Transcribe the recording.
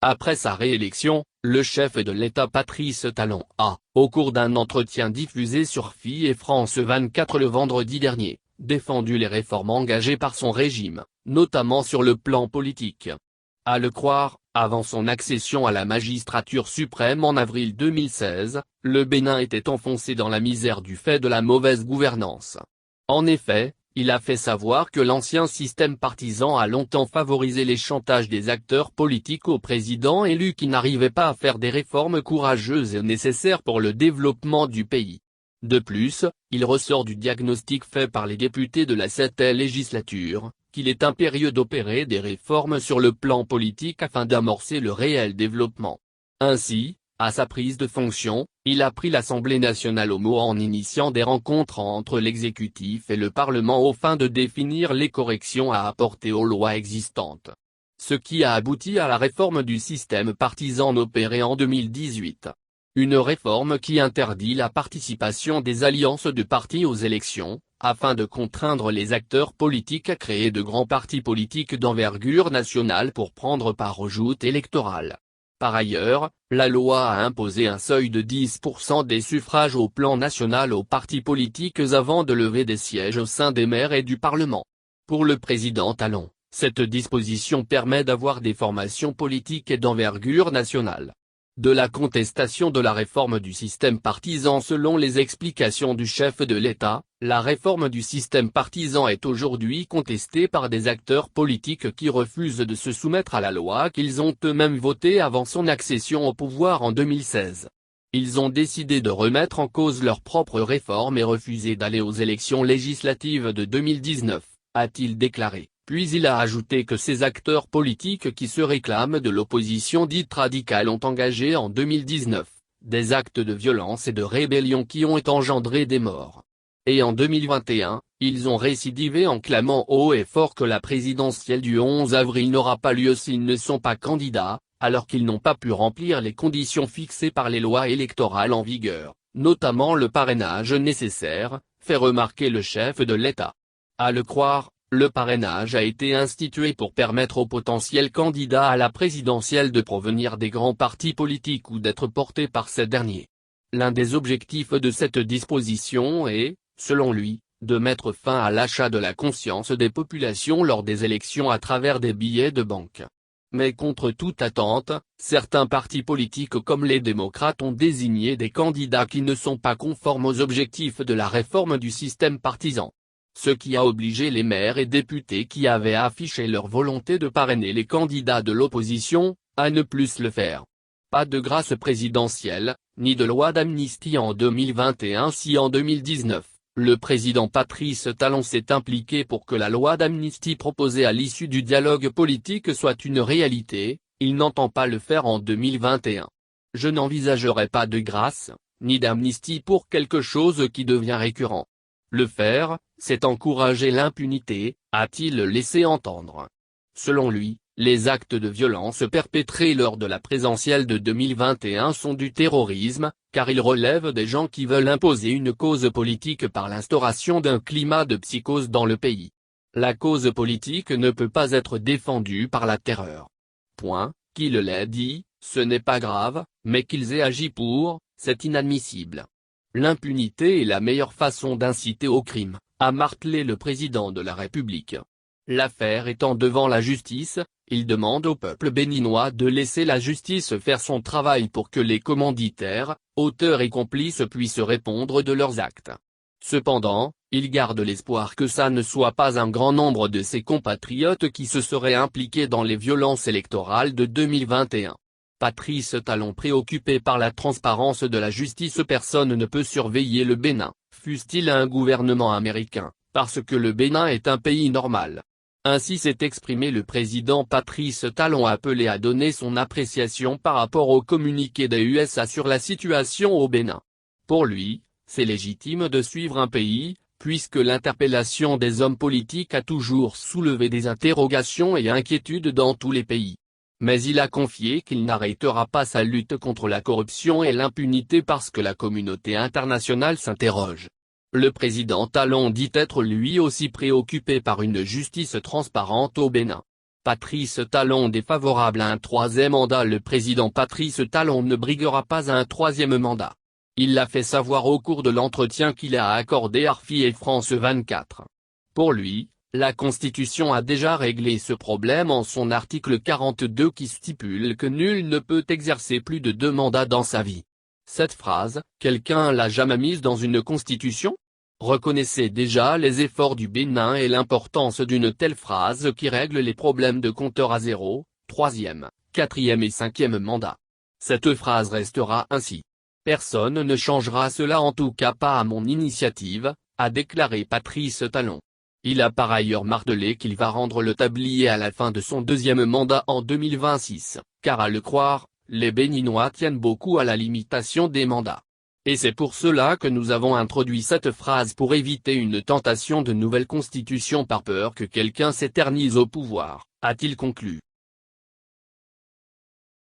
Après sa réélection, le chef de l'État Patrice Talon a, au cours d'un entretien diffusé sur FI et France 24 le vendredi dernier, défendu les réformes engagées par son régime, notamment sur le plan politique. À le croire, avant son accession à la magistrature suprême en avril 2016, le Bénin était enfoncé dans la misère du fait de la mauvaise gouvernance. En effet, il a fait savoir que l'ancien système partisan a longtemps favorisé les chantages des acteurs politiques au président élu qui n'arrivaient pas à faire des réformes courageuses et nécessaires pour le développement du pays. De plus, il ressort du diagnostic fait par les députés de la 7e législature, qu'il est impérieux d'opérer des réformes sur le plan politique afin d'amorcer le réel développement. Ainsi, à sa prise de fonction, il a pris l'Assemblée nationale au mot en initiant des rencontres entre l'exécutif et le Parlement afin de définir les corrections à apporter aux lois existantes. Ce qui a abouti à la réforme du système partisan opérée en 2018. Une réforme qui interdit la participation des alliances de partis aux élections, afin de contraindre les acteurs politiques à créer de grands partis politiques d'envergure nationale pour prendre part aux joutes électorales. Par ailleurs, la loi a imposé un seuil de 10% des suffrages au plan national aux partis politiques avant de lever des sièges au sein des maires et du Parlement. Pour le président Talon, cette disposition permet d'avoir des formations politiques et d'envergure nationale. De la contestation de la réforme du système partisan. Selon les explications du chef de l'État, la réforme du système partisan est aujourd'hui contestée par des acteurs politiques qui refusent de se soumettre à la loi qu'ils ont eux-mêmes votée avant son accession au pouvoir en 2016. Ils ont décidé de remettre en cause leur propre réforme et refuser d'aller aux élections législatives de 2019, a-t-il déclaré. Puis il a ajouté que ces acteurs politiques qui se réclament de l'opposition dite radicale ont engagé en 2019, des actes de violence et de rébellion qui ont engendré des morts. Et en 2021, ils ont récidivé en clamant haut et fort que la présidentielle du 11 avril n'aura pas lieu s'ils ne sont pas candidats, alors qu'ils n'ont pas pu remplir les conditions fixées par les lois électorales en vigueur, notamment le parrainage nécessaire, fait remarquer le chef de l'État. À le croire, le parrainage a été institué pour permettre aux potentiels candidats à la présidentielle de provenir des grands partis politiques ou d'être portés par ces derniers. L'un des objectifs de cette disposition est, selon lui, de mettre fin à l'achat de la conscience des populations lors des élections à travers des billets de banque. Mais contre toute attente, certains partis politiques comme les démocrates ont désigné des candidats qui ne sont pas conformes aux objectifs de la réforme du système partisan. Ce qui a obligé les maires et députés qui avaient affiché leur volonté de parrainer les candidats de l'opposition, à ne plus le faire. Pas de grâce présidentielle, ni de loi d'amnistie en 2021 si en 2019, le président Patrice Talon s'est impliqué pour que la loi d'amnistie proposée à l'issue du dialogue politique soit une réalité, il n'entend pas le faire en 2021. Je n'envisagerai pas de grâce, ni d'amnistie pour quelque chose qui devient récurrent. Le faire, c'est encourager l'impunité, a-t-il laissé entendre. Selon lui, les actes de violence perpétrés lors de la présidentielle de 2021 sont du terrorisme, car ils relèvent des gens qui veulent imposer une cause politique par l'instauration d'un climat de psychose dans le pays. La cause politique ne peut pas être défendue par la terreur. Point, qu'il l'ait dit, ce n'est pas grave, mais qu'ils aient agi pour, c'est inadmissible. L'impunité est la meilleure façon d'inciter au crime, a martelé le président de la République. L'affaire étant devant la justice, il demande au peuple béninois de laisser la justice faire son travail pour que les commanditaires, auteurs et complices puissent répondre de leurs actes. Cependant, il garde l'espoir que ça ne soit pas un grand nombre de ses compatriotes qui se seraient impliqués dans les violences électorales de 2021. Patrice Talon préoccupé par la transparence de la justice. Personne ne peut surveiller le Bénin, fût-il un gouvernement américain, parce que le Bénin est un pays normal. Ainsi s'est exprimé le président Patrice Talon appelé à donner son appréciation par rapport au communiqué des USA sur la situation au Bénin. Pour lui, c'est légitime de suivre un pays, puisque l'interpellation des hommes politiques a toujours soulevé des interrogations et inquiétudes dans tous les pays. Mais il a confié qu'il n'arrêtera pas sa lutte contre la corruption et l'impunité parce que la communauté internationale s'interroge. Le président Talon dit être lui aussi préoccupé par une justice transparente au Bénin. Patrice Talon défavorable à un troisième mandat. Le président Patrice Talon ne briguera pas un troisième mandat. Il l'a fait savoir au cours de l'entretien qu'il a accordé à RFI et France 24. Pour lui, la Constitution a déjà réglé ce problème en son article 42 qui stipule que nul ne peut exercer plus de 2 mandats dans sa vie. Cette phrase, quelqu'un l'a jamais mise dans une constitution ? Reconnaissez déjà les efforts du Bénin et l'importance d'une telle phrase qui règle les problèmes de compteur à 0, 3e, 4e et 5e mandat. Cette phrase restera ainsi. Personne ne changera cela, en tout cas pas à mon initiative, a déclaré Patrice Talon. Il a par ailleurs martelé qu'il va rendre le tablier à la fin de son 2e mandat en 2026, car à le croire, les Béninois tiennent beaucoup à la limitation des mandats. Et c'est pour cela que nous avons introduit cette phrase pour éviter une tentation de nouvelle constitution par peur que quelqu'un s'éternise au pouvoir, a-t-il conclu.